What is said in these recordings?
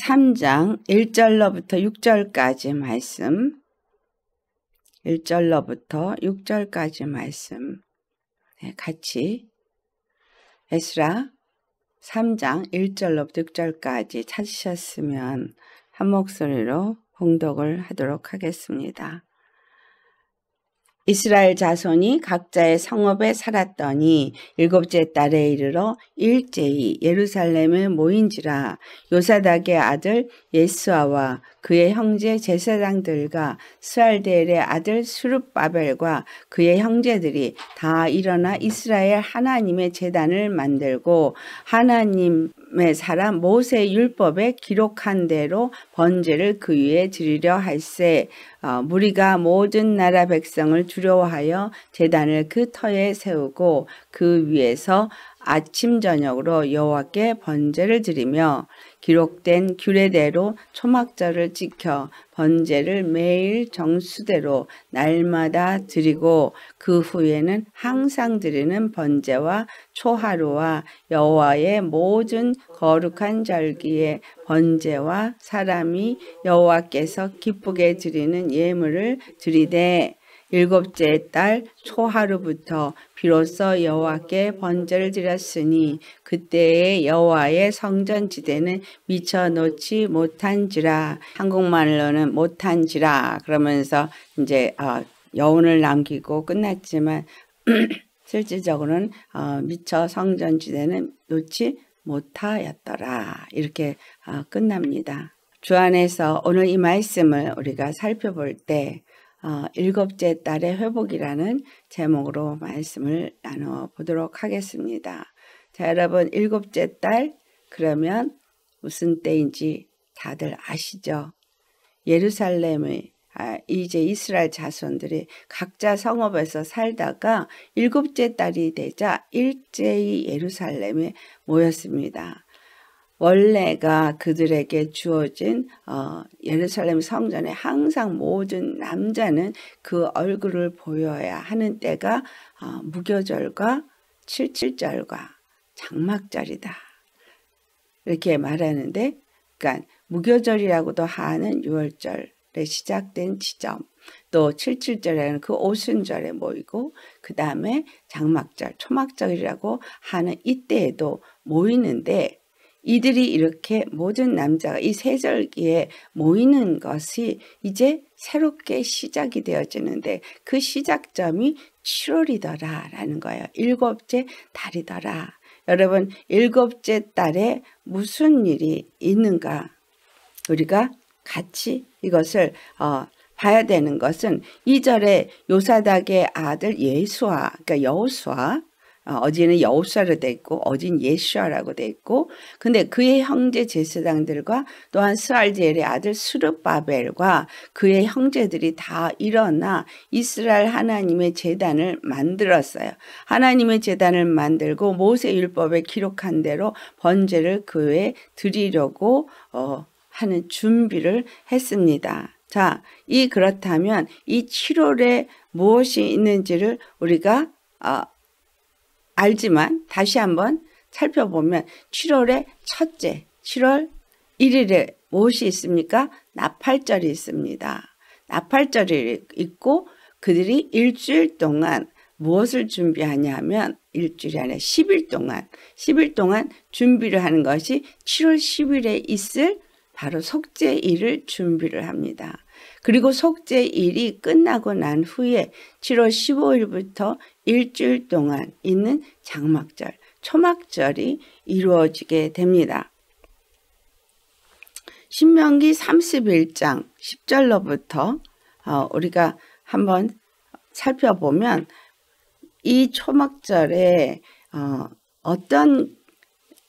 3장 1절로부터 6절까지 말씀, 1절로부터 6절까지 말씀 같이 에스라 3장 1절로부터 6절까지 찾으셨으면 한 목소리로 봉독을 하도록 하겠습니다. 이스라엘 자손이 각자의 성읍에 살았더니 일곱째 달에 이르러 일제히 예루살렘에 모인지라. 요사닥의 아들 예수아와 그의 형제 제사장들과 스알데엘의 아들 스룹바벨과 그의 형제들이 다 일어나 이스라엘 하나님의 제단을 만들고 하나님의 사람 모세 율법에 기록한 대로 번제를 그 위에 드리려 할세. 무리가 모든 나라 백성을 두려워하여 제단을 그 터에 세우고 그 위에서 아침 저녁으로 여호와께 번제를 드리며 기록된 규례대로 초막절을 지켜 번제를 매일 정수대로 날마다 드리고 그 후에는 항상 드리는 번제와 초하루와 여호와의 모든 거룩한 절기의 번제와 사람이 여호와께서 기쁘게 드리는 예물을 드리되 일곱째 달 초하루부터 비로소 여호와께 번제를 드렸으니 그때의 여호와의 성전지대는 미쳐 놓지 못한지라. 한국말로는 못한지라 그러면서 이제 여운을 남기고 끝났지만 실질적으로는 미쳐 성전지대는 놓지 못하였더라 이렇게 끝납니다. 주 안에서 오늘 이 말씀을 우리가 살펴볼 때 일곱째 달의 회복이라는 제목으로 말씀을 나눠보도록 하겠습니다. 자, 여러분, 일곱째 달 그러면 무슨 때인지 다들 아시죠? 예루살렘의 이제 이스라엘 자손들이 각자 성읍에서 살다가 일곱째 달이 되자 일제히 예루살렘에 모였습니다. 원래가 그들에게 주어진 예루살렘 성전에 항상 모든 남자는 그 얼굴을 보여야 하는 때가 무교절과 칠칠절과 장막절이다 이렇게 말하는데, 그러니까 무교절이라고도 하는 6월절에 시작된 지점, 또 칠칠절에는 그 오순절에 모이고 그 다음에 장막절, 초막절이라고 하는 이때에도 모이는데, 이들이 이렇게 모든 남자가 이 세절기에 모이는 것이 이제 새롭게 시작이 되어지는데 그 시작점이 7월이더라라는 거예요. 일곱째 달이더라. 여러분, 일곱째 달에 무슨 일이 있는가? 우리가 같이 이것을 봐야 되는 것은 2절에 요사닥의 아들 예수아, 그러니까 여호수아, 어디는 여호수아로 돼 있고 어디는 예수아라고 돼 있고, 근데 그의 형제 제사장들과 또한 스알디엘의 아들 스룹바벨과 그의 형제들이 다 일어나 이스라엘 하나님의 제단을 만들었어요. 하나님의 제단을 만들고 모세 율법에 기록한 대로 번제를 그 외에 드리려고 하는 준비를 했습니다. 자, 그렇다면 이 7월에 무엇이 있는지를 우리가 알지만 다시 한번 살펴보면 7월의 첫째, 7월 1일에 무엇이 있습니까? 나팔절이 있습니다. 나팔절이 있고 그들이 일주일 동안 무엇을 준비하냐면 일주일이 아니라 10일 동안 준비를 하는 것이 7월 10일에 있을 바로 속죄일을 준비를 합니다. 그리고 속죄일이 끝나고 난 후에 7월 15일부터 일주일 동안 있는 장막절, 초막절이 이루어지게 됩니다. 신명기 31장 10절로부터 우리가 한번 살펴보면 이 초막절에 어떤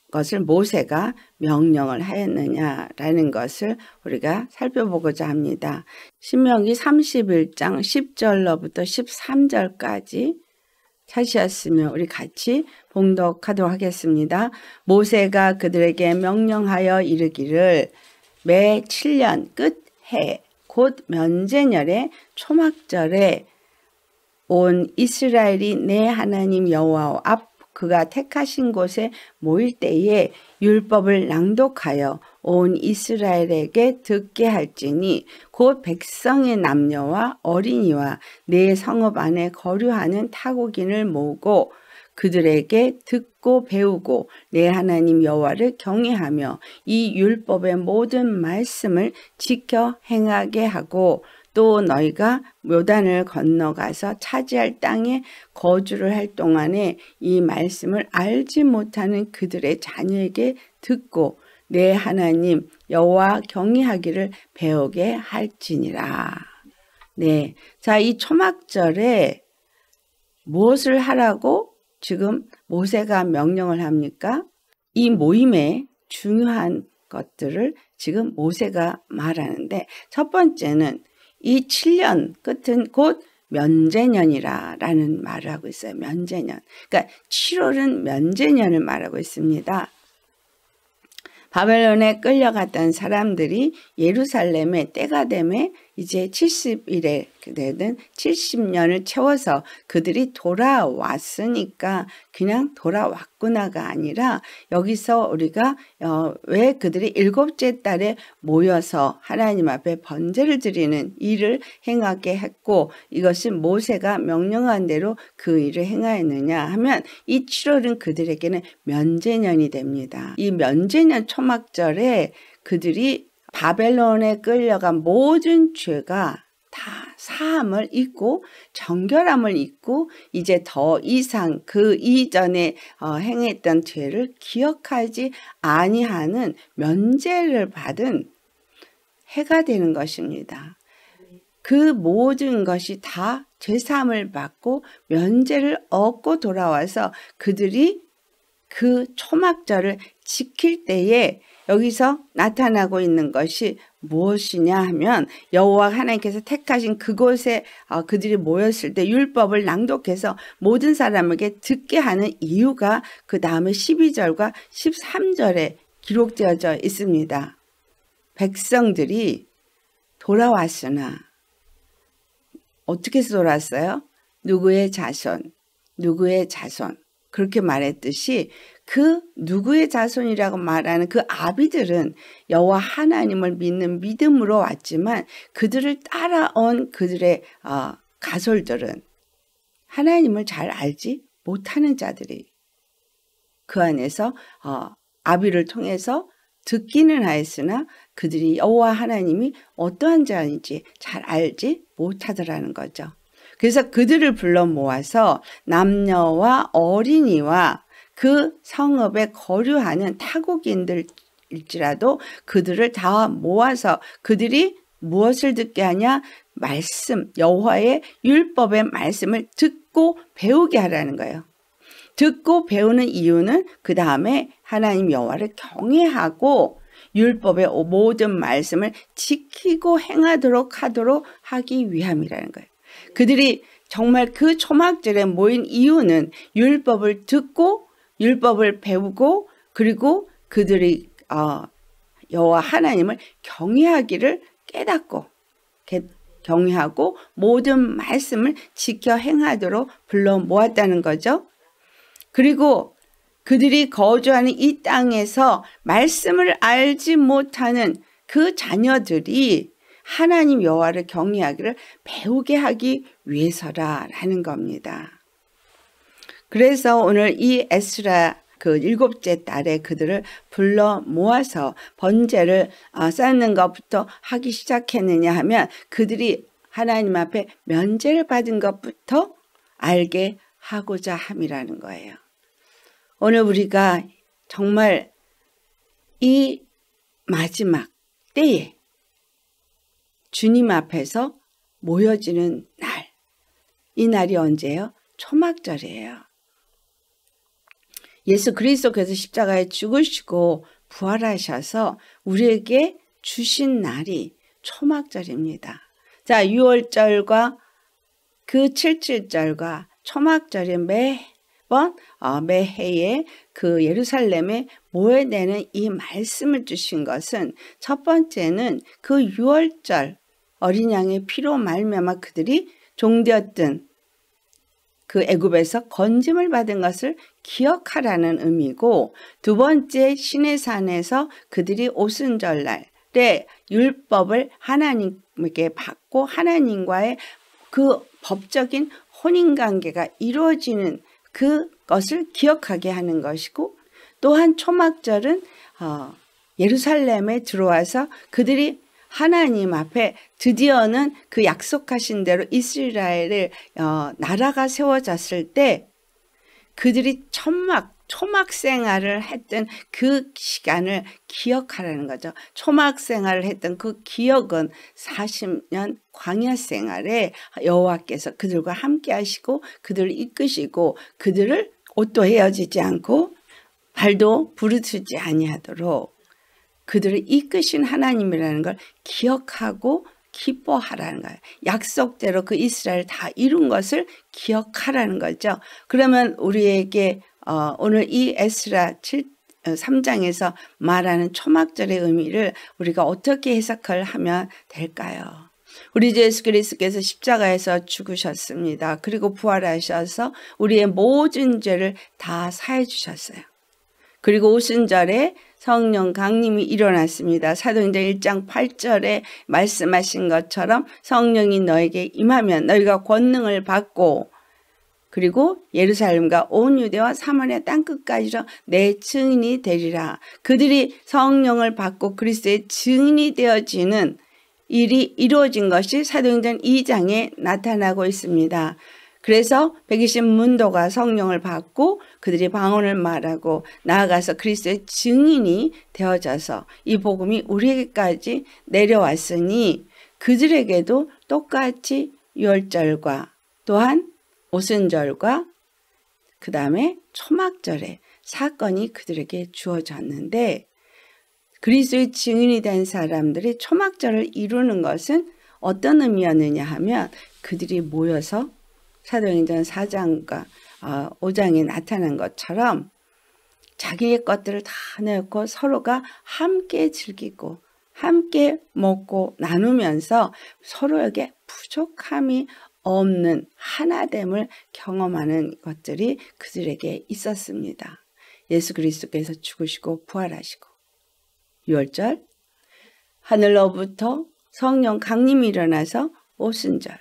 것을 모세가 명령을 하였느냐라는 것을 우리가 살펴보고자 합니다. 신명기 31장 10절로부터 13절까지 찾으셨으면 우리 같이 봉독하도록 하겠습니다. 모세가 그들에게 명령하여 이르기를 매 7년 끝해 곧 면제년에 초막절에 온 이스라엘이 내 하나님 여호와 앞 그가 택하신 곳에 모일 때에 율법을 낭독하여 온 이스라엘에게 듣게 할지니 곧 백성의 남녀와 어린이와 내 성읍 안에 거류하는 타국인을 모으고 그들에게 듣고 배우고 내 하나님 여호와를 경외하며 이 율법의 모든 말씀을 지켜 행하게 하고 또 너희가 요단을 건너가서 차지할 땅에 거주를 할 동안에 이 말씀을 알지 못하는 그들의 자녀에게 듣고 내 하나님 여호와 경외하기를 배우게 할지니라. 네, 자, 이 초막절에 무엇을 하라고 지금 모세가 명령을 합니까? 이 모임의 중요한 것들을 지금 모세가 말하는데 첫 번째는 이 7년 끝은 곧 면제년이라는 말을 하고 있어요. 면제년. 그러니까 7월은 면제년을 말하고 있습니다. 바벨론에 끌려갔던 사람들이 예루살렘에 때가 되매 이제 70일에 되는 70년을 채워서 그들이 돌아왔으니까 그냥 돌아왔구나가 아니라 여기서 우리가 왜 그들이 7째 달에 모여서 하나님 앞에 번제를 드리는 일을 행하게 했고 이것은 모세가 명령한 대로 그 일을 행하였느냐 하면 이 7월은 그들에게는 면제년이 됩니다. 이 면제년 초막절에 그들이 바벨론에 끌려간 모든 죄가 다 사함을 잊고 정결함을 잊고 이제 더 이상 그 이전에 행했던 죄를 기억하지 아니하는 면제를 받은 해가 되는 것입니다. 그 모든 것이 다 죄사함을 받고 면제를 얻고 돌아와서 그들이 그 초막절을 지킬 때에 여기서 나타나고 있는 것이 무엇이냐 하면 여호와 하나님께서 택하신 그곳에 그들이 모였을 때 율법을 낭독해서 모든 사람에게 듣게 하는 이유가 그 다음에 12절과 13절에 기록되어져 있습니다. 백성들이 돌아왔으나 어떻게 해서 돌아왔어요? 누구의 자손, 누구의 자손 그렇게 말했듯이 그 누구의 자손이라고 말하는 그 아비들은 여호와 하나님을 믿는 믿음으로 왔지만 그들을 따라온 그들의 가솔들은 하나님을 잘 알지 못하는 자들이 그 안에서 아비를 통해서 듣기는 하였으나 그들이 여호와 하나님이 어떠한 자인지 잘 알지 못하더라는 거죠. 그래서 그들을 불러 모아서 남녀와 어린이와 그 성읍에 거류하는 타국인들일지라도 그들을 다 모아서 그들이 무엇을 듣게 하냐? 말씀, 여호와의 율법의 말씀을 듣고 배우게 하라는 거예요. 듣고 배우는 이유는 그 다음에 하나님 여호와를 경외하고 율법의 모든 말씀을 지키고 행하도록 하기 위함이라는 거예요. 그들이 정말 그 초막절에 모인 이유는 율법을 듣고 율법을 배우고 그리고 그들이 여호와 하나님을 경외하기를 깨닫고 경외하고 모든 말씀을 지켜 행하도록 불러 모았다는 거죠. 그리고 그들이 거주하는 이 땅에서 말씀을 알지 못하는 그 자녀들이 하나님 여호와를 경외하기를 배우게 하기 위해서라는 겁니다. 그래서 오늘 이 에스라 그 7째 달에 그들을 불러 모아서 번제를 쌓는 것부터 하기 시작했느냐 하면 그들이 하나님 앞에 면제를 받은 것부터 알게 하고자 함이라는 거예요. 오늘 우리가 정말 이 마지막 때에 주님 앞에서 모여지는 날, 이 날이 언제예요? 초막절이에요. 예수 그리스도께서 십자가에 죽으시고 부활하셔서 우리에게 주신 날이 초막절입니다. 자, 6월절과 그 7.7절과 초막절이 매번 매해에 그 예루살렘에 모여내는 이 말씀을 주신 것은 첫 번째는 그 6월절 어린 양의 피로 말미암아 그들이 종되었던 그 애굽에서 건짐을 받은 것을 기억하라는 의미고, 두 번째 시내산에서 그들이 오순절날에 율법을 하나님께 받고 하나님과의 그 법적인 혼인관계가 이루어지는 그것을 기억하게 하는 것이고, 또한 초막절은 예루살렘에 들어와서 그들이 하나님 앞에 드디어는 그 약속하신 대로 이스라엘을 나라가 세워졌을 때 그들이 초막 생활을 했던 그 시간을 기억하라는 거죠. 초막 생활을 했던 그 기억은 40년 광야 생활에 여호와께서 그들과 함께 하시고 그들을 이끄시고 그들을 옷도 헤어지지 않고 발도 부르트지 아니하도록 그들을 이끄신 하나님이라는 걸 기억하고 기뻐하라는 거예요. 약속대로 그 이스라엘 다 이룬 것을 기억하라는 거죠. 그러면 우리에게 오늘 이 에스라 3장에서 말하는 초막절의 의미를 우리가 어떻게 해석을 하면 될까요? 우리 주 예수 그리스도께서 십자가에서 죽으셨습니다. 그리고 부활하셔서 우리의 모든 죄를 다 사해 주셨어요. 그리고 오순절에 성령 강림이 일어났습니다. 사도행전 1장 8절에 말씀하신 것처럼 성령이 너에게 임하면 너희가 권능을 받고 그리고 예루살렘과 온 유대와 사마리아 땅끝까지로 내 증인이 되리라. 그들이 성령을 받고 그리스도의 증인이 되어지는 일이 이루어진 것이 사도행전 2장에 나타나고 있습니다. 그래서 120 문도가 성령을 받고 그들이 방언을 말하고 나아가서 그리스도의 증인이 되어져서 이 복음이 우리에게까지 내려왔으니 그들에게도 똑같이 유월절과 또한 오순절과 그 다음에 초막절의 사건이 그들에게 주어졌는데, 그리스도의 증인이 된 사람들이 초막절을 이루는 것은 어떤 의미였느냐 하면 그들이 모여서 사도행전 4장과 5장에 나타난 것처럼 자기의 것들을 다 내놓고 서로가 함께 즐기고 함께 먹고 나누면서 서로에게 부족함이 없는 하나됨을 경험하는 것들이 그들에게 있었습니다. 예수 그리스도께서 죽으시고 부활하시고 유월절, 하늘로부터 성령 강림이 일어나서 오순절,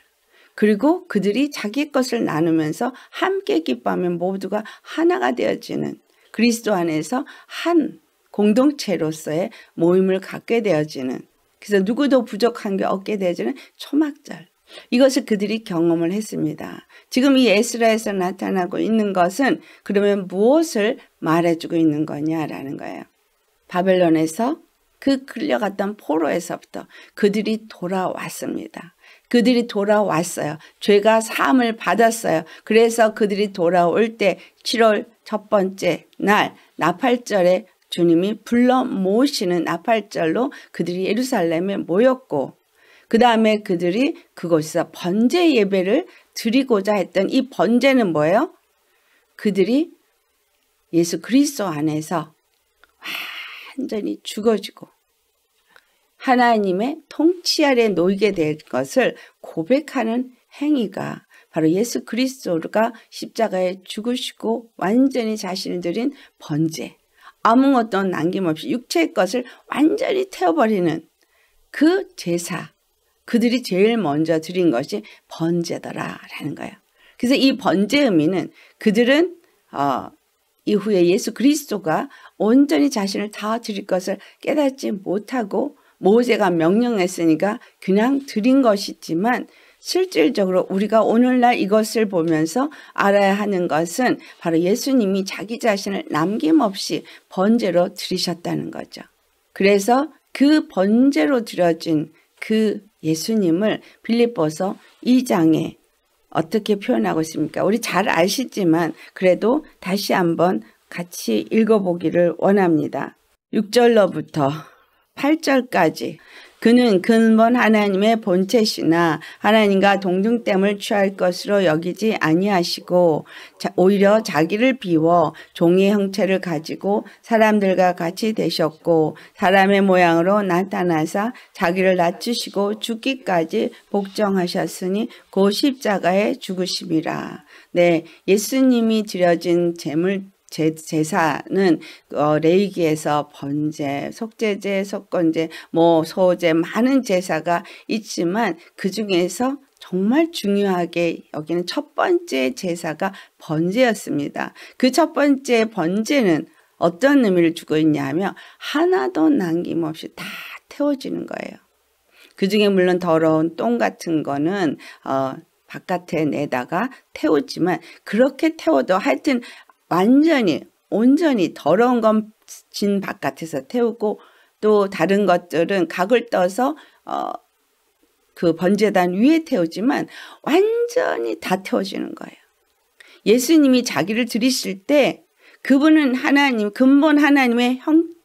그리고 그들이 자기 것을 나누면서 함께 기뻐하며 모두가 하나가 되어지는 그리스도 안에서 한 공동체로서의 모임을 갖게 되어지는, 그래서 누구도 부족한 게 없게 되어지는 초막절, 이것을 그들이 경험을 했습니다. 지금 이 에스라에서 나타나고 있는 것은 그러면 무엇을 말해주고 있는 거냐라는 거예요. 바벨론에서 그 끌려갔던 포로에서부터 그들이 돌아왔습니다. 그들이 돌아왔어요. 죄가 사함을 받았어요. 그래서 그들이 돌아올 때 7월 첫 번째 날 나팔절에 주님이 불러 모으시는 나팔절로 그들이 예루살렘에 모였고, 그 다음에 그들이 그곳에서 번제 예배를 드리고자 했던 이 번제는 뭐예요? 그들이 예수 그리스도 안에서 완전히 죽어지고 하나님의 통치 아래 놓이게 될 것을 고백하는 행위가 바로 예수 그리스도가 십자가에 죽으시고 완전히 자신을 드린 번제, 아무것도 남김없이 육체의 것을 완전히 태워버리는 그 제사, 그들이 제일 먼저 드린 것이 번제더라라는 거예요. 그래서 이 번제 의미는 그들은 이후에 예수 그리스도가 온전히 자신을 다 드릴 것을 깨닫지 못하고 모세가 명령했으니까 그냥 드린 것이지만, 실질적으로 우리가 오늘날 이것을 보면서 알아야 하는 것은 바로 예수님이 자기 자신을 남김없이 번제로 드리셨다는 거죠. 그래서 그 번제로 드려진 그 예수님을 빌립보서 2장에 어떻게 표현하고 있습니까? 우리 잘 아시지만 그래도 다시 한번 같이 읽어보기를 원합니다. 6절로부터 8절까지 그는 근본 하나님의 본체시나 하나님과 동등됨을 취할 것으로 여기지 아니하시고 오히려 자기를 비워 종의 형체를 가지고 사람들과 같이 되셨고 사람의 모양으로 나타나사 자기를 낮추시고 죽기까지 복종하셨으니 곧 십자가에 죽으심이라. 네, 예수님이 드려진 제사는 레위기에서 번제, 속죄제, 속건제, 소제 많은 제사가 있지만 그 중에서 정말 중요하게 여기는 첫 번째 제사가 번제였습니다. 그 첫 번째 번제는 어떤 의미를 주고 있냐면 하나도 남김없이 다 태워지는 거예요. 그 중에 물론 더러운 똥 같은 거는 바깥에 내다가 태우지만 그렇게 태워도 하여튼 완전히 온전히 더러운 건 진 바깥에서 태우고 또 다른 것들은 각을 떠서 그 번제단 위에 태우지만 완전히 다 태워지는 거예요. 예수님이 자기를 드리실 때 그분은 하나님, 근본 하나님의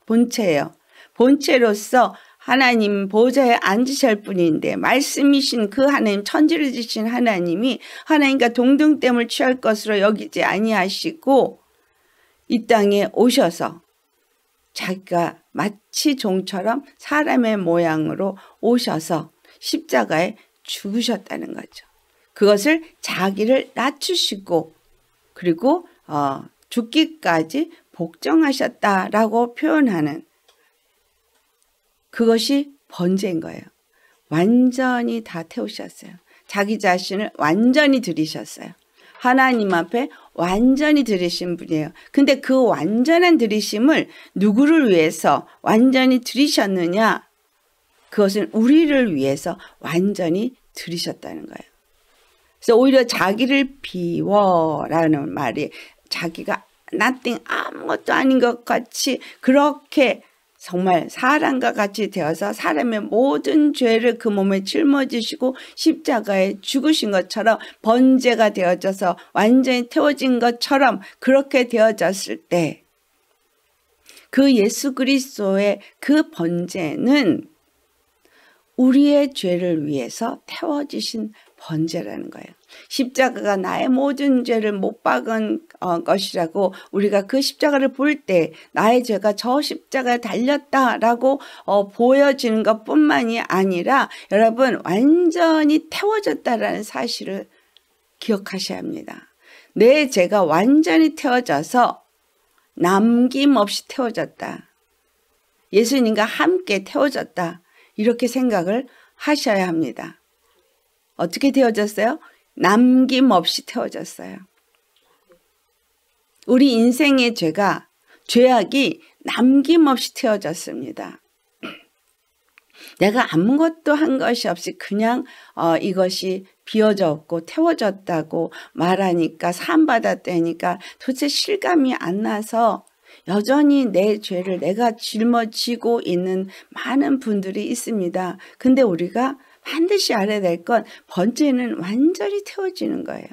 본체예요. 본체로서 하나님 보좌에 앉으실 분인데 말씀이신 그 하나님, 천지를 지신 하나님이 하나님과 동등됨을 취할 것으로 여기지 아니하시고 이 땅에 오셔서 자기가 마치 종처럼 사람의 모양으로 오셔서 십자가에 죽으셨다는 거죠. 그것을 자기를 낮추시고 그리고 죽기까지 복종하셨다라고 표현하는 그것이 번제인 거예요. 완전히 다 태우셨어요. 자기 자신을 완전히 드리셨어요. 하나님 앞에 완전히 드리신 분이에요. 근데 그 완전한 드리심을 누구를 위해서 완전히 드리셨느냐? 그것은 우리를 위해서 완전히 드리셨다는 거예요. 그래서 오히려 자기를 비워라는 말이 자기가 nothing, 아무것도 아닌 것 같이 그렇게 정말 사람과 같이 되어서 사람의 모든 죄를 그 몸에 짊어지시고 십자가에 죽으신 것처럼 번제가 되어져서 완전히 태워진 것처럼 그렇게 되어졌을 때 그 예수 그리스도의 그 번제는 우리의 죄를 위해서 태워지신 번제라는 거예요. 십자가가 나의 모든 죄를 못 박은 것이라고 우리가 그 십자가를 볼 때 나의 죄가 저 십자가에 달렸다라고 보여지는 것뿐만이 아니라 여러분 완전히 태워졌다라는 사실을 기억하셔야 합니다. 내 죄가 완전히 태워져서 남김없이 태워졌다. 예수님과 함께 태워졌다. 이렇게 생각을 하셔야 합니다. 어떻게 태워졌어요? 남김없이 태워졌어요. 우리 인생의 죄악이 남김없이 태워졌습니다. 내가 아무것도 한 것이 없이 그냥 이것이 비워졌고 태워졌다고 말하니까 사함받았다니까 도대체 실감이 안 나서 여전히 내 죄를 내가 짊어지고 있는 많은 분들이 있습니다. 근데 우리가 반드시 알아야 될 건 번제는 완전히 태워지는 거예요.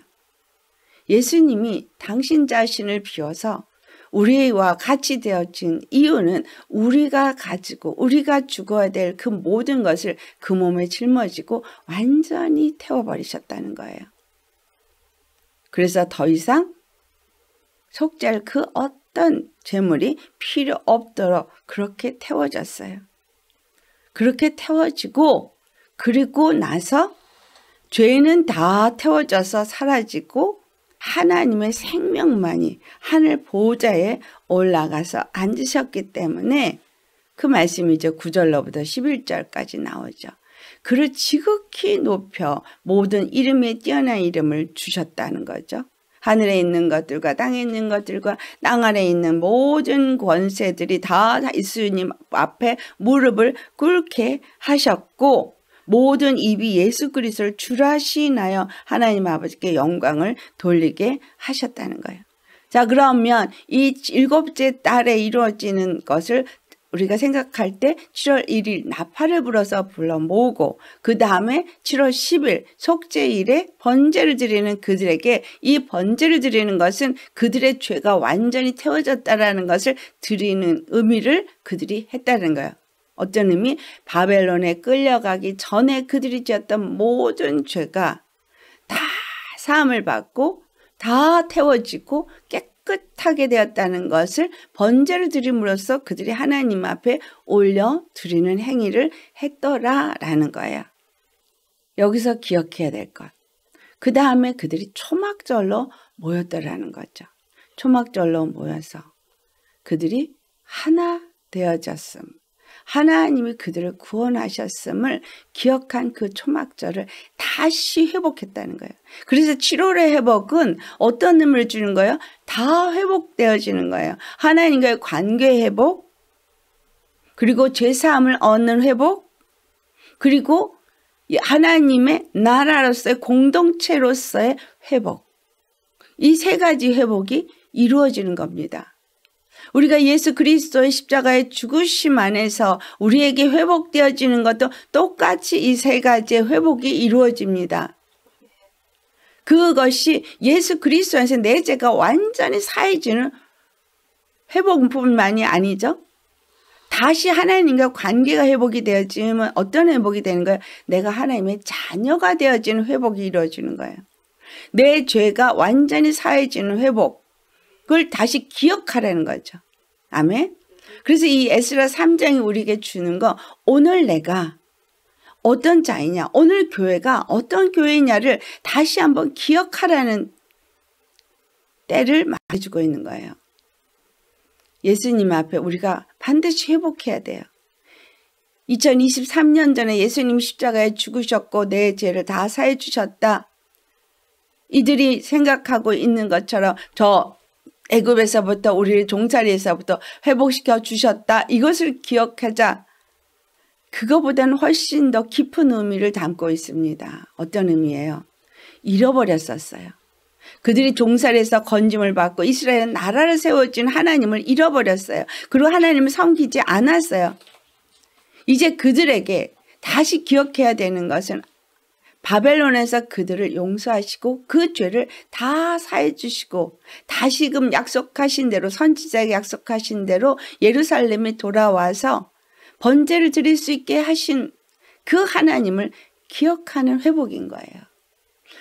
예수님이 당신 자신을 비워서 우리와 같이 되어진 이유는 우리가 가지고 우리가 죽어야 될 그 모든 것을 그 몸에 짊어지고 완전히 태워버리셨다는 거예요. 그래서 더 이상 속죄할 그 어떤 재물이 필요 없도록 그렇게 태워졌어요. 그렇게 태워지고 그리고 나서 죄는 다 태워져서 사라지고 하나님의 생명만이 하늘 보좌에 올라가서 앉으셨기 때문에 그 말씀이 이제 9절로부터 11절까지 나오죠. 그를 지극히 높여 모든 이름에 뛰어난 이름을 주셨다는 거죠. 하늘에 있는 것들과 땅에 있는 것들과 땅 아래에 있는 모든 권세들이 다 예수님 앞에 무릎을 꿇게 하셨고 모든 입이 예수 그리스도를 주라시나여 하나님 아버지께 영광을 돌리게 하셨다는 거예요. 자, 그러면 이 7째 달에 이루어지는 것을 우리가 생각할 때 7월 1일 나팔을 불어서 불러 모으고 그 다음에 7월 10일 속죄일에 번제를 드리는 그들에게 이 번제를 드리는 것은 그들의 죄가 완전히 태워졌다라는 것을 드리는 의미를 그들이 했다는 거예요. 어떤 의미 바벨론에 끌려가기 전에 그들이 지었던 모든 죄가 다 사함을 받고 다 태워지고 깨끗하게 되었다는 것을 번제를 드림으로써 그들이 하나님 앞에 올려드리는 행위를 했더라라는 거예요. 여기서 기억해야 될 것. 그 다음에 그들이 초막절로 모였더라는 거죠. 초막절로 모여서 그들이 하나 되어졌음. 하나님이 그들을 구원하셨음을 기억한 그 초막절을 다시 회복했다는 거예요. 그래서 7월의 회복은 어떤 의미를 주는 거예요? 다 회복되어지는 거예요. 하나님과의 관계 회복, 그리고 죄사함을 얻는 회복, 그리고 하나님의 나라로서의 공동체로서의 회복. 이 세 가지 회복이 이루어지는 겁니다. 우리가 예수 그리스도의 십자가의 죽으심 안에서 우리에게 회복되어지는 것도 똑같이 이 세 가지의 회복이 이루어집니다. 그것이 예수 그리스도 안에서 내 죄가 완전히 사해지는 회복뿐만이 아니죠. 다시 하나님과 관계가 회복이 되어지면 어떤 회복이 되는 거예요? 내가 하나님의 자녀가 되어지는 회복이 이루어지는 거예요. 내 죄가 완전히 사해지는 회복을 다시 기억하라는 거죠. 아멘. 그래서 이 에스라 3장이 우리에게 주는 거, 오늘 내가 어떤 자이냐, 오늘 교회가 어떤 교회냐를 다시 한번 기억하라는 때를 말해주고 있는 거예요. 예수님 앞에 우리가 반드시 회복해야 돼요. 2023년 전에 예수님 십자가에 죽으셨고 내 죄를 다 사해 주셨다. 이들이 생각하고 있는 것처럼 저 애굽에서부터 우리를 종살이에서부터 회복시켜 주셨다. 이것을 기억하자. 그거보다는 훨씬 더 깊은 의미를 담고 있습니다. 어떤 의미예요? 잃어버렸었어요. 그들이 종살이에서 건짐을 받고 이스라엘은 나라를 세워준 하나님을 잃어버렸어요. 그리고 하나님을 섬기지 않았어요. 이제 그들에게 다시 기억해야 되는 것은 바벨론에서 그들을 용서하시고 그 죄를 다 사해 주시고 다시금 약속하신 대로, 선지자에게 약속하신 대로 예루살렘에 돌아와서 번제를 드릴 수 있게 하신 그 하나님을 기억하는 회복인 거예요.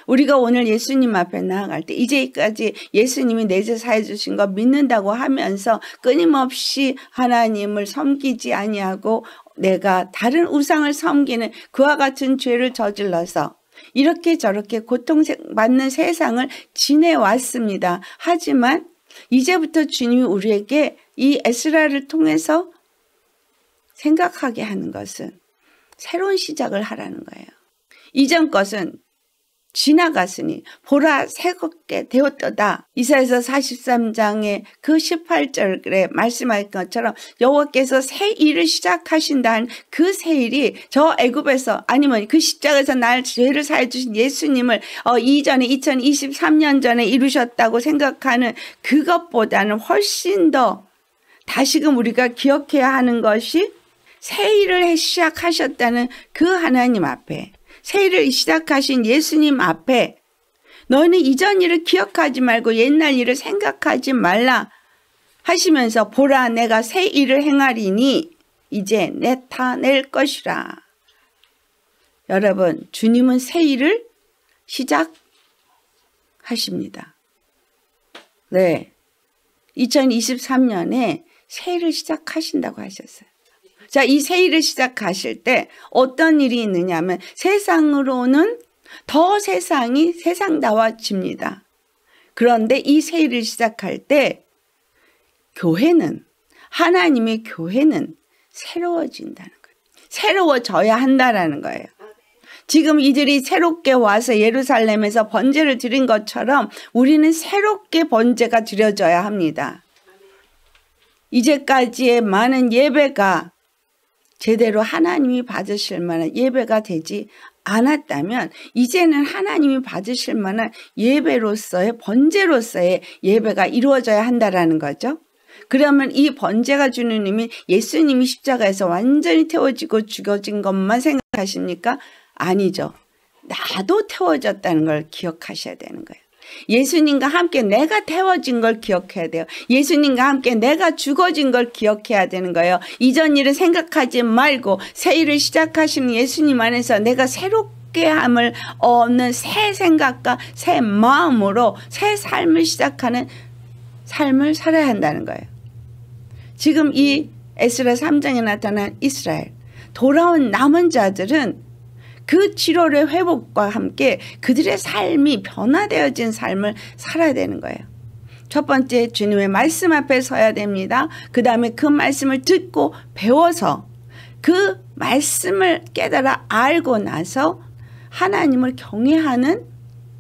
우리가 오늘 예수님 앞에 나아갈 때 이제까지 예수님이 내 죄 사해 주신 거 믿는다고 하면서 끊임없이 하나님을 섬기지 아니하고 내가 다른 우상을 섬기는 그와 같은 죄를 저질러서 이렇게 저렇게 고통받는 세상을 지내왔습니다. 하지만 이제부터 주님이 우리에게 이 에스라를 통해서 생각하게 하는 것은 새로운 시작을 하라는 거예요. 이전 것은 지나갔으니 보라 새롭게 되었도다. 이사야서 43장의 그 18절에 말씀할 것처럼 여호와께서 새 일을 시작하신다는 그 새 일이 저 애굽에서 아니면 그 십자가에서 날 죄를 사해 주신 예수님을 이전에 2023년 전에 이루셨다고 생각하는 그것보다는 훨씬 더 다시금 우리가 기억해야 하는 것이 새 일을 시작하셨다는 그 하나님 앞에, 새 일을 시작하신 예수님 앞에 너는 이전 일을 기억하지 말고 옛날 일을 생각하지 말라 하시면서 보라 내가 새 일을 행하리니 이제 나타낼 것이라. 여러분, 주님은 새 일을 시작하십니다. 네, 2023년에 새 일을 시작하신다고 하셨어요. 자, 이 새 일을 시작하실 때 어떤 일이 있느냐 하면 세상으로는 더 세상이 세상다워집니다. 그런데 이 새 일을 시작할 때 교회는, 하나님의 교회는 새로워진다는 거예요. 새로워져야 한다라는 거예요. 지금 이들이 새롭게 와서 예루살렘에서 번제를 드린 것처럼 우리는 새롭게 번제가 드려져야 합니다. 이제까지의 많은 예배가 제대로 하나님이 받으실 만한 예배가 되지 않았다면 이제는 하나님이 받으실 만한 예배로서의, 번제로서의 예배가 이루어져야 한다라는 거죠. 그러면 이 번제가 주는 의미, 예수님이 십자가에서 완전히 태워지고 죽어진 것만 생각하십니까? 아니죠. 나도 태워졌다는 걸 기억하셔야 되는 거예요. 예수님과 함께 내가 태워진 걸 기억해야 돼요. 예수님과 함께 내가 죽어진 걸 기억해야 되는 거예요. 이전 일을 생각하지 말고 새 일을 시작하시는 예수님 안에서 내가 새롭게 함을 얻는 새 생각과 새 마음으로 새 삶을 시작하는 삶을 살아야 한다는 거예요. 지금 이 에스라 3장에 나타난 이스라엘, 돌아온 남은 자들은 그 치료의 회복과 함께 그들의 삶이 변화되어진 삶을 살아야 되는 거예요. 첫 번째, 주님의 말씀 앞에 서야 됩니다. 그 다음에 그 말씀을 듣고 배워서 그 말씀을 깨달아 알고 나서 하나님을 경외하는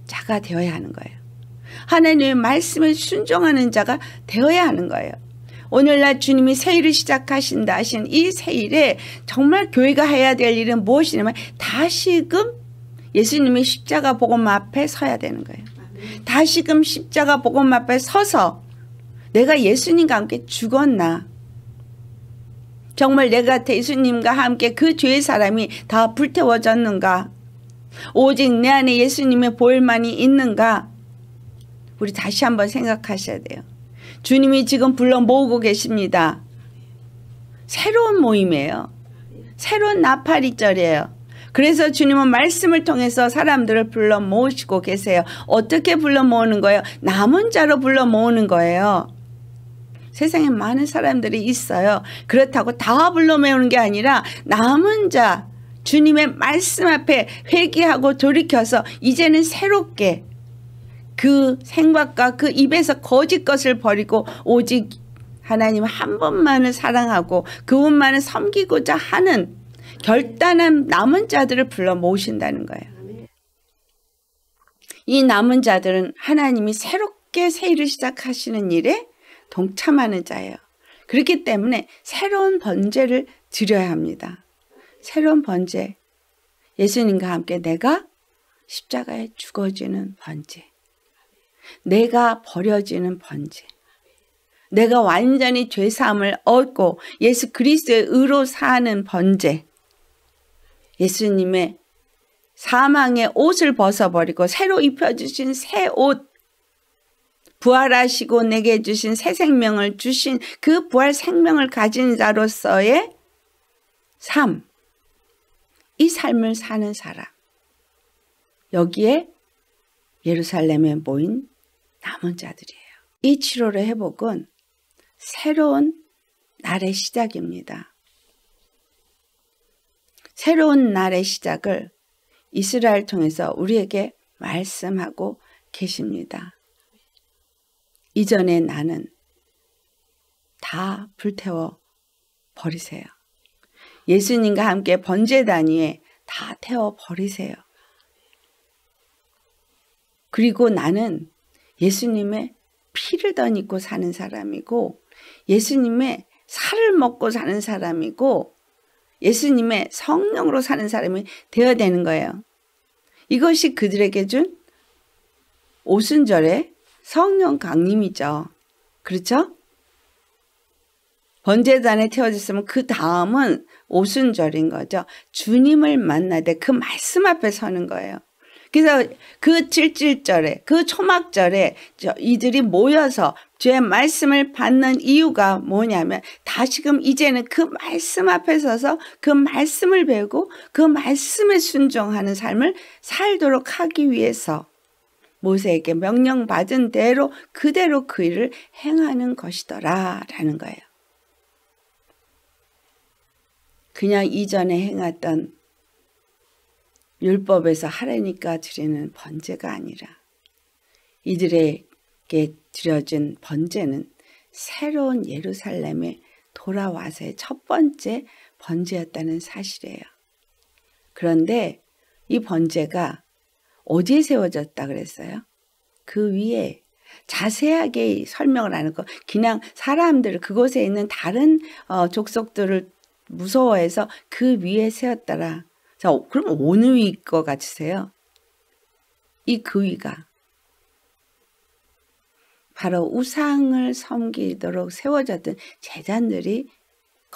자가 되어야 하는 거예요. 하나님의 말씀에 순종하는 자가 되어야 하는 거예요. 오늘날 주님이 새 일을 시작하신다 하신 이 새 일에 정말 교회가 해야 될 일은 무엇이냐면 다시금 예수님의 십자가 복음 앞에 서야 되는 거예요. 다시금 십자가 복음 앞에 서서 내가 예수님과 함께 죽었나, 정말 내가 예수님과 함께 그 죄의 사람이 다 불태워졌는가, 오직 내 안에 예수님의 보혈만이 있는가, 우리 다시 한번 생각하셔야 돼요. 주님이 지금 불러 모으고 계십니다. 새로운 모임이에요. 새로운 나팔이절이에요. 그래서 주님은 말씀을 통해서 사람들을 불러 모으시고 계세요. 어떻게 불러 모으는 거예요? 남은 자로 불러 모으는 거예요. 세상에 많은 사람들이 있어요. 그렇다고 다 불러 모으는 게 아니라 남은 자, 주님의 말씀 앞에 회개하고 돌이켜서 이제는 새롭게 그 생각과 그 입에서 거짓 것을 버리고 오직 하나님 한 분만을 사랑하고 그분만을 섬기고자 하는 결단한 남은 자들을 불러 모으신다는 거예요. 이 남은 자들은 하나님이 새롭게 새 일을 시작하시는 일에 동참하는 자예요. 그렇기 때문에 새로운 번제를 드려야 합니다. 새로운 번제, 예수님과 함께 내가 십자가에 죽어지는 번제, 내가 버려지는 번제, 내가 완전히 죄사함을 얻고 예수 그리스도의 의로 사는 번제, 예수님의 사망의 옷을 벗어버리고 새로 입혀주신 새 옷, 부활하시고 내게 주신 새 생명을 주신 그 부활 생명을 가진 자로서의 삶, 이 삶을 사는 사람, 여기에 예루살렘에 모인 남은 자들이에요. 이 7월의 회복은 새로운 날의 시작입니다. 새로운 날의 시작을 이스라엘 통해서 우리에게 말씀하고 계십니다. 이전의 나는 다 불태워 버리세요. 예수님과 함께 번제단 위에 다 태워 버리세요. 그리고 나는 예수님의 피를 덧입고 사는 사람이고 예수님의 살을 먹고 사는 사람이고 예수님의 성령으로 사는 사람이 되어야 되는 거예요. 이것이 그들에게 준 오순절의 성령 강림이죠. 그렇죠? 번제단에 태워졌으면 그 다음은 오순절인 거죠. 주님을 만나되 그 말씀 앞에 서는 거예요. 그래서 그 칠칠절에 그 초막절에 이들이 모여서 주의 말씀을 받는 이유가 뭐냐면 다시금 이제는 그 말씀 앞에 서서 그 말씀을 배우고 그 말씀에 순종하는 삶을 살도록 하기 위해서 모세에게 명령받은 대로 그대로 그 일을 행하는 것이더라 라는 거예요. 그냥 이전에 행했던 율법에서 하라니까 드리는 번제가 아니라 이들에게 드려진 번제는 새로운 예루살렘에 돌아와서의 첫 번째 번제였다는 사실이에요. 그런데 이 번제가 어디에 세워졌다 그랬어요? 그 위에 자세하게 설명을 안 하고 그냥 사람들 그곳에 있는 다른 족속들을 무서워해서 그 위에 세웠더라. 자, 그럼 어느 위일 것 같으세요? 이 그 위가 바로 우상을 섬기도록 세워졌던 제단들이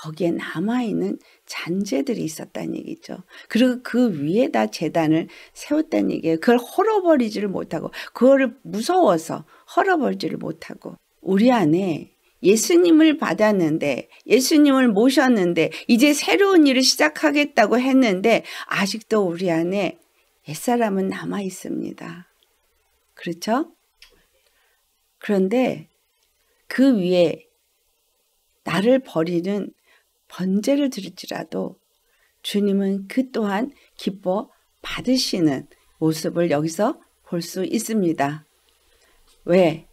거기에 남아있는 잔재들이 있었다는 얘기죠. 그리고 그 위에다 제단을 세웠다는 얘기예요. 그걸 헐어버리지를 못하고, 그거를 무서워서 헐어버리지를 못하고, 우리 안에 예수님을 받았는데, 예수님을 모셨는데, 이제 새로운 일을 시작하겠다고 했는데 아직도 우리 안에 옛사람은 남아 있습니다. 그렇죠? 그런데 그 위에 나를 버리는 번제를 드릴지라도 주님은 그 또한 기뻐 받으시는 모습을 여기서 볼 수 있습니다. 왜?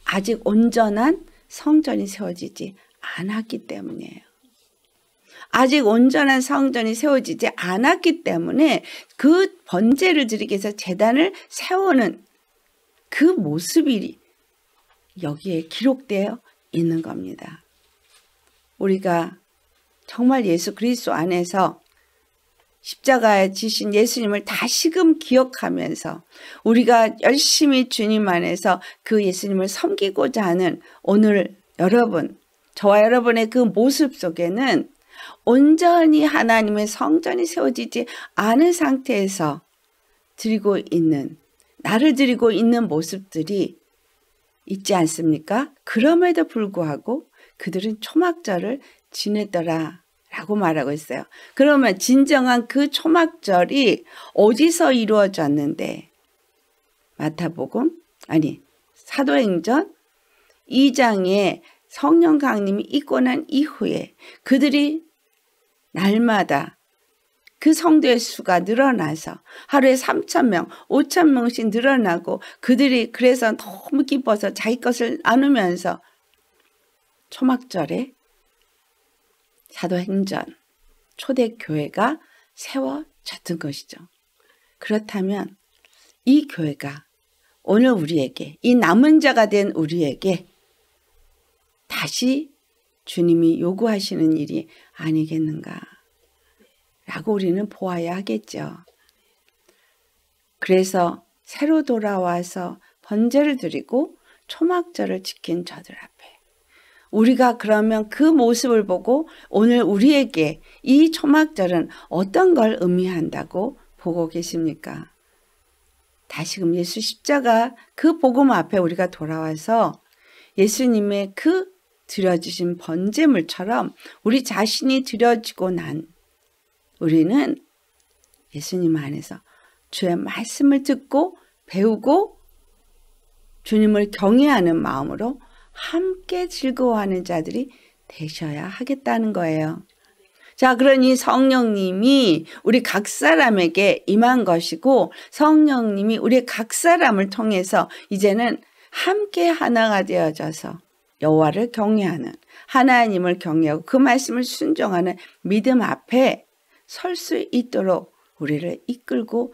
아직 온전한 성전이 세워지지 않았기 때문이에요. 아직 온전한 성전이 세워지지 않았기 때문에 그 번제를 드리기 위해서 제단을 세우는 그 모습이 여기에 기록되어 있는 겁니다. 우리가 정말 예수 그리스도 안에서 십자가에 지신 예수님을 다시금 기억하면서 우리가 열심히 주님 안에서 그 예수님을 섬기고자 하는 오늘 여러분, 저와 여러분의 그 모습 속에는 온전히 하나님의 성전이 세워지지 않은 상태에서 드리고 있는, 나를 드리고 있는 모습들이 있지 않습니까? 그럼에도 불구하고 그들은 초막절을 지냈더라 라고 말하고 있어요. 그러면 진정한 그 초막절이 어디서 이루어졌는데, 사도행전 2장에 성령 강림이 있고 난 이후에 그들이 날마다 그 성도의 수가 늘어나서 하루에 3,000명, 5,000명씩 늘어나고 그들이 그래서 너무 기뻐서 자기 것을 나누면서 초막절에 사도행전 초대교회가 세워졌던 것이죠. 그렇다면 이 교회가 오늘 우리에게, 이 남은 자가 된 우리에게 다시 주님이 요구하시는 일이 아니겠는가 라고 우리는 보아야 하겠죠. 그래서 새로 돌아와서 번제를 드리고 초막절을 지킨 저들 앞에 우리가 그러면 그 모습을 보고 오늘 우리에게 이 초막절은 어떤 걸 의미한다고 보고 계십니까? 다시금 예수 십자가 그 복음 앞에 우리가 돌아와서 예수님의 그 드려지신 번제물처럼 우리 자신이 드려지고 난 우리는 예수님 안에서 주의 말씀을 듣고 배우고 주님을 경외하는 마음으로 함께 즐거워하는 자들이 되셔야 하겠다는 거예요. 자, 그러니 성령님이 우리 각 사람에게 임한 것이고 성령님이 우리 각 사람을 통해서 이제는 함께 하나가 되어져서 여호와를 경외하는, 하나님을 경외하고 그 말씀을 순종하는 믿음 앞에 설 수 있도록 우리를 이끌고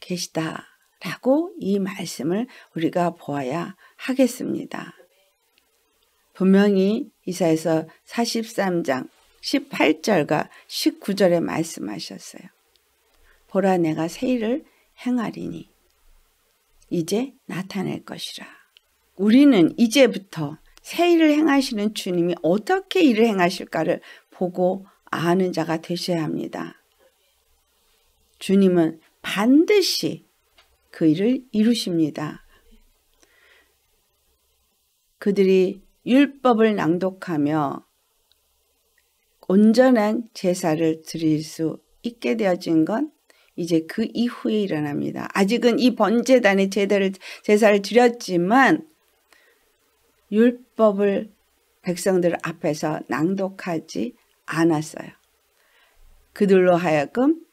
계시다라고 이 말씀을 우리가 보아야 하겠습니다. 분명히 이사야서 43장 18절과 19절에 말씀하셨어요. 보라, 내가 새 일을 행하리니 이제 나타낼 것이라. 우리는 이제부터 새 일을 행하시는 주님이 어떻게 일을 행하실까를 보고 아는 자가 되셔야 합니다. 주님은 반드시 그 일을 이루십니다. 그들이 율법을 낭독하며 온전한 제사를 드릴 수 있게 되어진 건 이제 그 이후에 일어납니다. 아직은 이 번제단의 제사를 드렸지만 율법을 백성들 앞에서 낭독하지 않았어요. 그들로 하여금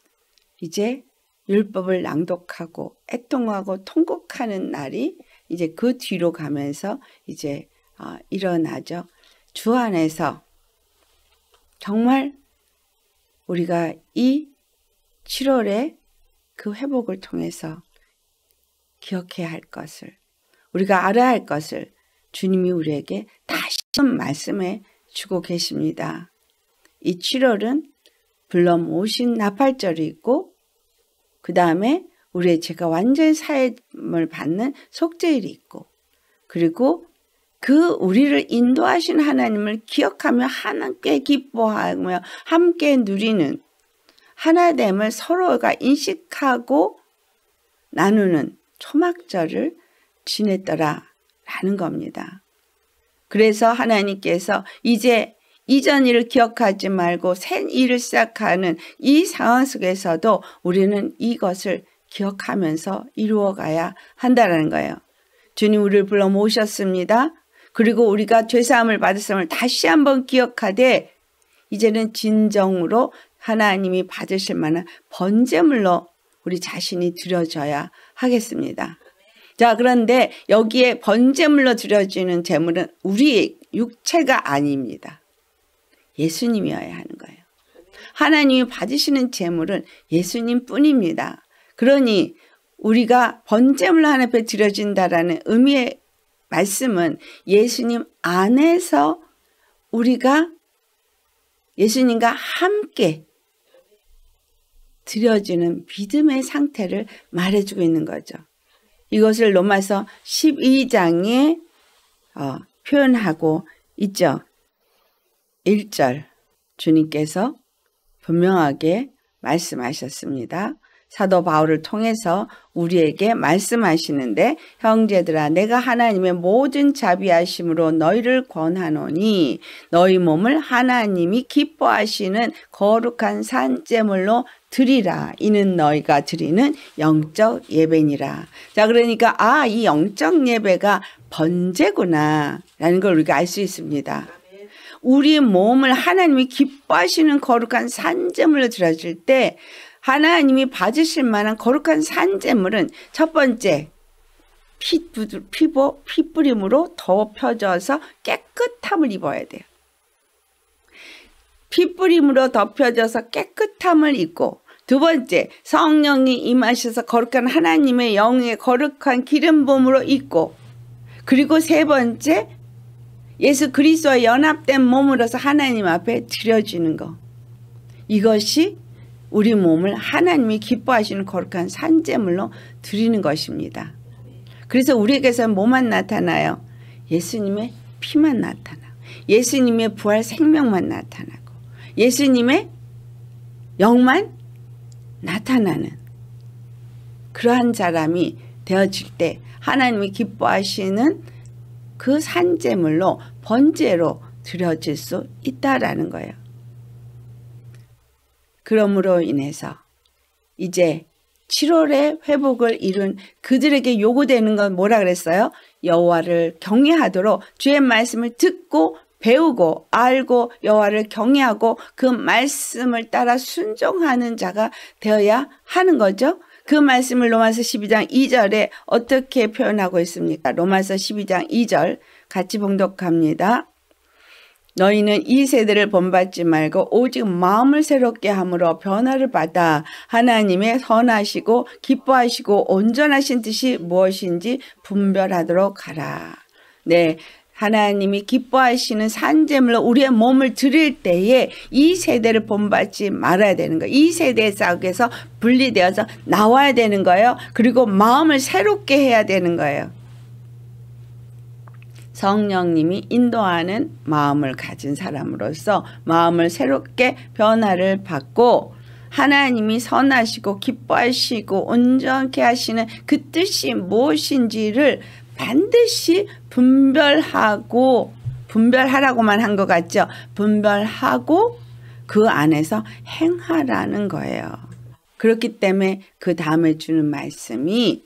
이제 율법을 낭독하고 애통하고 통곡하는 날이 이제 그 뒤로 가면서 이제 일어나죠. 주 안에서 정말 우리가 이 7월에 그 회복을 통해서 기억해야 할 것을, 우리가 알아야 할 것을 주님이 우리에게 다시 말씀해 주고 계십니다. 이 7월은 불러 모으신 나팔절이 있고 그 다음에 우리의 죄가 완전히 사함을 받는 속죄일이 있고 그리고 그 우리를 인도하신 하나님을 기억하며 함께 기뻐하며 함께 누리는 하나됨을 서로가 인식하고 나누는 초막절을 지냈더라라는 겁니다. 그래서 하나님께서 이제 이전 일을 기억하지 말고 새 일을 시작하는 이 상황 속에서도 우리는 이것을 기억하면서 이루어가야 한다는 거예요. 주님 우리를 불러 모으셨습니다. 그리고 우리가 죄사함을 받았음을 다시 한번 기억하되 이제는 진정으로 하나님이 받으실 만한 번제물로 우리 자신이 드려져야 하겠습니다. 자, 그런데 여기에 번제물로 드려지는 제물은 우리의 육체가 아닙니다. 예수님이어야 하는 거예요. 하나님이 받으시는 제물은 예수님 뿐입니다. 그러니 우리가 번제물로 하나님 앞에 드려진다라는 의미의 말씀은 예수님 안에서 우리가 예수님과 함께 드려지는 믿음의 상태를 말해주고 있는 거죠. 이것을 로마서 12장에 표현하고 있죠. 1절 주님께서 분명하게 말씀하셨습니다. 사도 바울을 통해서 우리에게 말씀하시는데 형제들아 내가 하나님의 모든 자비하심으로 너희를 권하노니 너희 몸을 하나님이 기뻐하시는 거룩한 산제물로 드리라. 이는 너희가 드리는 영적 예배니라. 자, 그러니까 이 영적 예배가 번제구나 라는 걸 우리가 알 수 있습니다. 우리 몸을 하나님이 기뻐하시는 거룩한 산제물로 드려질 때 하나님이 받으실 만한 거룩한 산제물은 첫 번째 피 뿌림으로 덮여져서 깨끗함을 입어야 돼요. 피 뿌림으로 덮여져서 깨끗함을 입고 두 번째 성령이 임하셔서 거룩한 하나님의 영의 거룩한 기름 부음으로 입고 그리고 세 번째 예수 그리스도와 연합된 몸으로서 하나님 앞에 드려지는 것. 이것이 우리 몸을 하나님이 기뻐하시는 거룩한 산제물로 드리는 것입니다. 그래서 우리에게서는 뭐만 나타나요? 예수님의 피만 나타나고 예수님의 부활 생명만 나타나고 예수님의 영만 나타나는 그러한 사람이 되어질 때 하나님이 기뻐하시는 그 산제물로 번제로 드려질 수 있다라는 거예요. 그러므로 인해서 이제 7월에 회복을 이룬 그들에게 요구되는 건 뭐라 그랬어요? 여호와를 경외하도록 주의 말씀을 듣고 배우고 알고 여호와를 경외하고 그 말씀을 따라 순종하는 자가 되어야 하는 거죠. 그 말씀을 로마서 12장 2절에 어떻게 표현하고 있습니까? 로마서 12장 2절 같이 봉독합니다. 너희는 이 세대를 본받지 말고 오직 마음을 새롭게 함으로 변화를 받아 하나님의 선하시고 기뻐하시고 온전하신 뜻이 무엇인지 분별하도록 하라. 네, 하나님이 기뻐하시는 산제물로 우리의 몸을 드릴 때에 이 세대를 본받지 말아야 되는 거예요. 이 세대 속에서 분리되어서 나와야 되는 거예요. 그리고 마음을 새롭게 해야 되는 거예요. 성령님이 인도하는 마음을 가진 사람으로서 마음을 새롭게 변화를 받고 하나님이 선하시고 기뻐하시고 온전케 하시는 그 뜻이 무엇인지를 반드시 분별하라고만 한 것 같죠. 분별하고 그 안에서 행하라는 거예요. 그렇기 때문에 그 다음에 주는 말씀이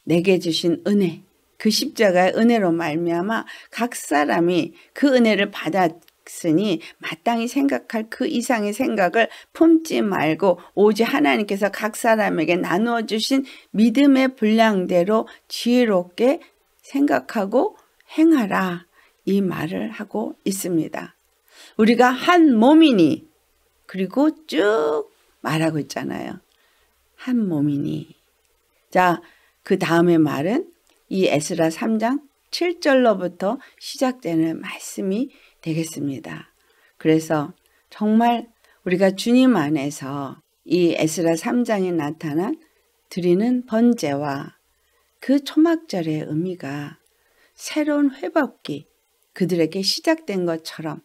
내게 주신 은혜, 그 십자가의 은혜로 말미암아 각 사람이 그 은혜를 받았으니 마땅히 생각할 그 이상의 생각을 품지 말고 오직 하나님께서 각 사람에게 나누어 주신 믿음의 분량대로 지혜롭게 생각하고 행하라, 이 말을 하고 있습니다. 우리가 한 몸이니, 그리고 쭉 말하고 있잖아요. 한 몸이니. 자, 그 다음의 말은 이 에스라 3장 7절로부터 시작되는 말씀이 되겠습니다. 그래서 정말 우리가 주님 안에서 이 에스라 3장에 나타난 드리는 번제와 그 초막절의 의미가 새로운 회복기, 그들에게 시작된 것처럼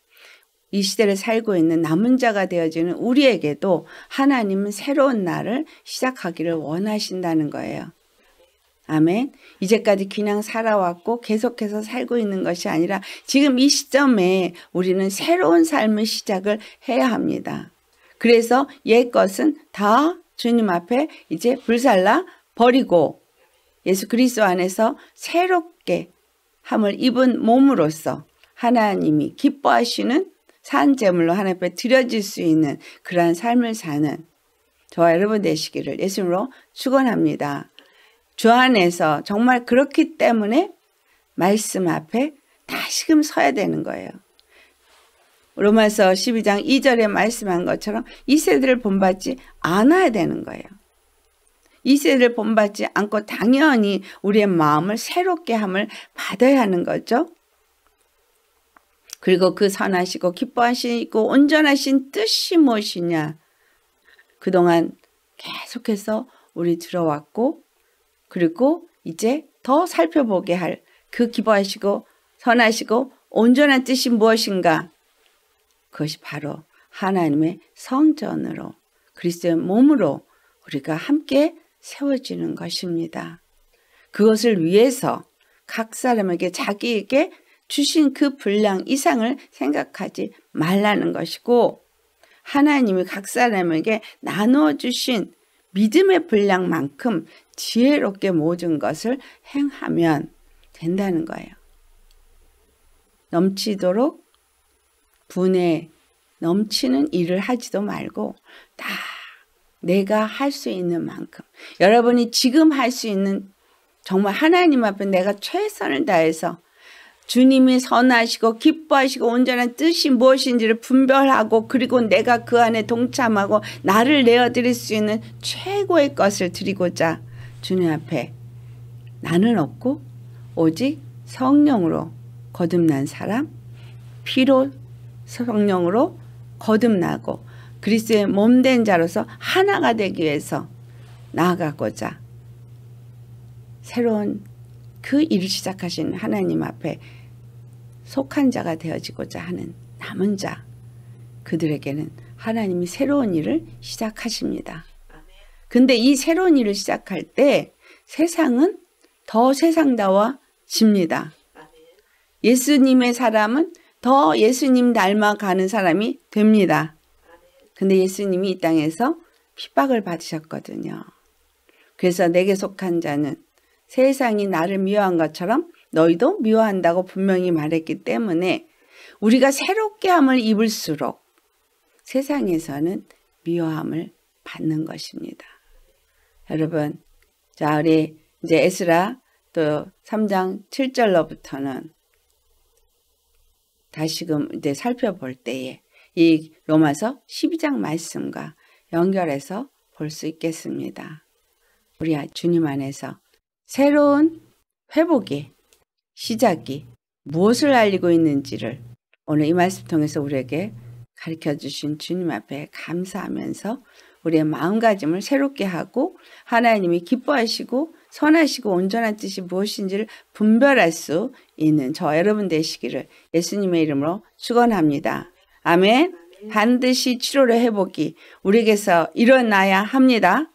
이 시대를 살고 있는 남은 자가 되어지는 우리에게도 하나님은 새로운 날을 시작하기를 원하신다는 거예요. 아멘. 이제까지 그냥 살아왔고 계속해서 살고 있는 것이 아니라 지금 이 시점에 우리는 새로운 삶의 시작을 해야 합니다. 그래서 옛 것은 다 주님 앞에 이제 불살라 버리고 예수 그리스도 안에서 새롭게 함을 입은 몸으로써 하나님이 기뻐하시는 산 제물로 하나님 앞에 드려질 수 있는 그러한 삶을 사는 저와 여러분 되시기를 예수님으로 축원합니다. 주 안에서 정말 그렇기 때문에 말씀 앞에 다시금 서야 되는 거예요. 로마서 12장 2절에 말씀한 것처럼 이 세대를 본받지 않아야 되는 거예요. 이 세대를 본받지 않고 당연히 우리의 마음을 새롭게 함을 받아야 하는 거죠. 그리고 그 선하시고 기뻐하시고 온전하신 뜻이 무엇이냐. 그동안 계속해서 우리 들어왔고 그리고 이제 더 살펴보게 할 그 기뻐하시고 선하시고 온전한 뜻이 무엇인가. 그것이 바로 하나님의 성전으로 그리스도의 몸으로 우리가 함께 세워지는 것입니다. 그것을 위해서 각 사람에게 자기에게 주신 그 분량 이상을 생각하지 말라는 것이고 하나님이 각 사람에게 나누어 주신 믿음의 분량만큼 지혜롭게 모든 것을 행하면 된다는 거예요. 넘치도록 분에 넘치는 일을 하지도 말고 딱 내가 할 수 있는 만큼 여러분이 지금 할 수 있는 정말 하나님 앞에 내가 최선을 다해서 주님이 선하시고 기뻐하시고 온전한 뜻이 무엇인지를 분별하고 그리고 내가 그 안에 동참하고 나를 내어드릴 수 있는 최고의 것을 드리고자 주님 앞에 나는 없고 오직 성령으로 거듭난 사람, 피로 성령으로 거듭나고 그리스도의 몸된 자로서 하나가 되기 위해서 나아가고자 새로운 그 일을 시작하신 하나님 앞에 속한 자가 되어지고자 하는 남은 자, 그들에게는 하나님이 새로운 일을 시작하십니다. 근데 이 새로운 일을 시작할 때 세상은 더 세상다워집니다. 예수님의 사람은 더 예수님 닮아가는 사람이 됩니다. 근데 예수님이 이 땅에서 핍박을 받으셨거든요. 그래서 내게 속한 자는 세상이 나를 미워한 것처럼 너희도 미워한다고 분명히 말했기 때문에 우리가 새롭게 함을 입을수록 세상에서는 미워함을 받는 것입니다. 여러분, 자, 우리 이제 에스라 또 3장 7절로부터는 다시금 이제 살펴볼 때에 이 로마서 12장 말씀과 연결해서 볼 수 있겠습니다. 우리 주님 안에서 새로운 회복이 시작이 무엇을 알리고 있는지를 오늘 이 말씀 통해서 우리에게 가르쳐 주신 주님 앞에 감사하면서 우리의 마음가짐을 새롭게 하고 하나님이 기뻐하시고 선하시고 온전한 뜻이 무엇인지를 분별할 수 있는 저 여러분 되시기를 예수님의 이름으로 축원합니다. 아멘. 반드시 치료의 회복이 우리에게서 일어나야 합니다.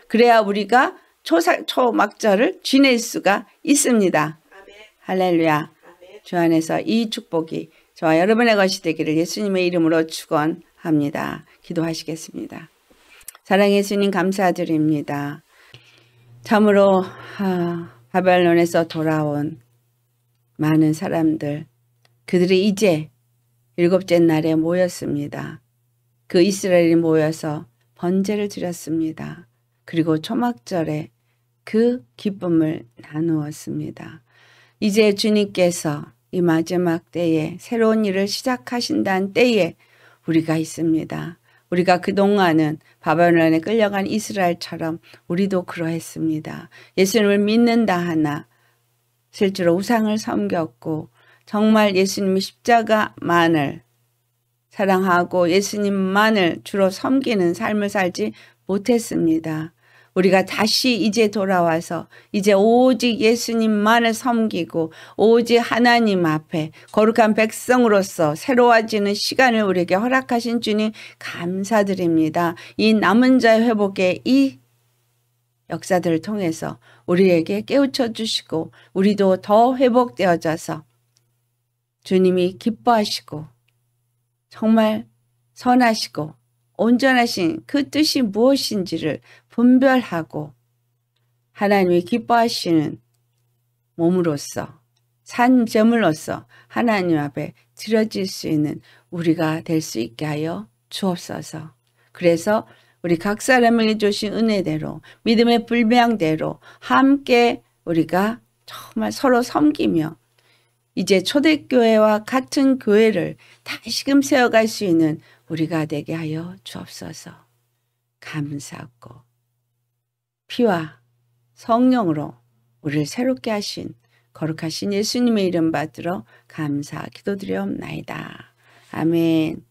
그래야 우리가 초막절을 지낼 수가 있습니다. 할렐루야. 주 안에서 이 축복이 저와 여러분의 것이 되기를 예수님의 이름으로 축원합니다. 기도하시겠습니다. 사랑의 예수님 감사드립니다. 참으로 바벨론에서 돌아온 많은 사람들, 그들이 이제 일곱째 날에 모였습니다. 그 이스라엘이 모여서 번제를 드렸습니다. 그리고 초막절에 그 기쁨을 나누었습니다. 이제 주님께서 이 마지막 때에 새로운 일을 시작하신다는 때에 우리가 있습니다. 우리가 그동안은 바벨론에 끌려간 이스라엘처럼 우리도 그러했습니다. 예수님을 믿는다 하나 실제로 우상을 섬겼고 정말 예수님의 십자가만을 사랑하고 예수님만을 주로 섬기는 삶을 살지 못했습니다. 우리가 다시 이제 돌아와서 이제 오직 예수님만을 섬기고 오직 하나님 앞에 거룩한 백성으로서 새로워지는 시간을 우리에게 허락하신 주님 감사드립니다. 이 남은 자의 회복의 이 역사들을 통해서 우리에게 깨우쳐 주시고 우리도 더 회복되어져서 주님이 기뻐하시고 정말 선하시고 온전하신 그 뜻이 무엇인지를 분별하고 하나님이 기뻐하시는 몸으로서 산 제물로서 하나님 앞에 드려질 수 있는 우리가 될 수 있게 하여 주옵소서. 그래서 우리 각 사람에게 주신 은혜대로 믿음의 분량대로 함께 우리가 정말 서로 섬기며 이제 초대교회와 같은 교회를 다시금 세워갈 수 있는 우리가 되게 하여 주옵소서. 감사하고 피와 성령으로 우리를 새롭게 하신 거룩하신 예수님의 이름 받들어 감사 기도드리옵나이다. 아멘.